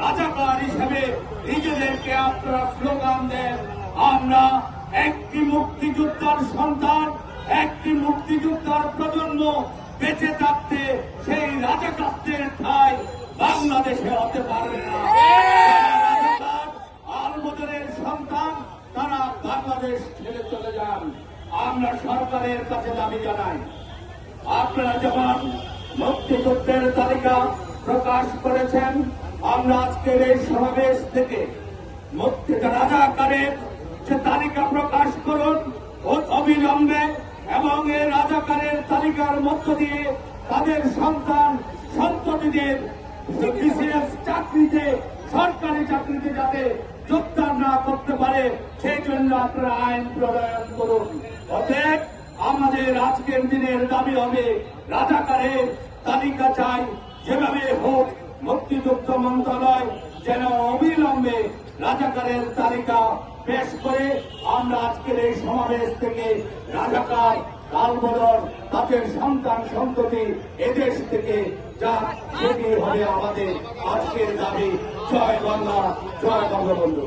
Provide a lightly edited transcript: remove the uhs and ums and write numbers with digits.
রাজাকার হিসেবে নিজেদেরকে আপনারা স্লোগান দেন। আমরা একটি মুক্তিযোদ্ধার সন্তান, একটি মুক্তিযোদ্ধার প্রজন্ম বেঁচে থাকতে সেই রাজাকারদের ঠাঁই বাংলাদেশে হতে পারে না। রাজাকার আলবদরের সন্তান, তারা বাংলাদেশ ছেড়ে চলে যান। আমরা সরকারের কাছে দাবি জানাই, আপনারা যেমন মুক্তিযুদ্ধের তালিকা প্রকাশ করেছেন, আমরা আজকের এই সমাবেশ থেকে রাজাকারের যে তালিকা প্রকাশ করুন অবিলম্বে, এবং এই রাজাকারের তালিকার মধ্য দিয়ে তাদের সন্তান সন্ততিদের বিশেষ চাকরিতে, সরকারি চাকরিতে যাতে যোগদান না করতে পারে সেই জন্য আপনারা আইন প্রণয়ন করুন। অতএব আমাদের আজকের দিনের দাবি হবে, রাজাকারের তালিকা চাই, যেভাবে হোক মুক্তিযুদ্ধ মন্ত্রণালয় যেন অবিলম্বে রাজাকারের তালিকা পেশ করে আমরা আজকের এই সমাবেশ থেকে রাজাকার কালবদর তাদের সন্তান সন্ততি এদেশ থেকে যা সেটি হবে আমাদের আজকের দাবি। জয় বাংলা, জয় বঙ্গবন্ধু।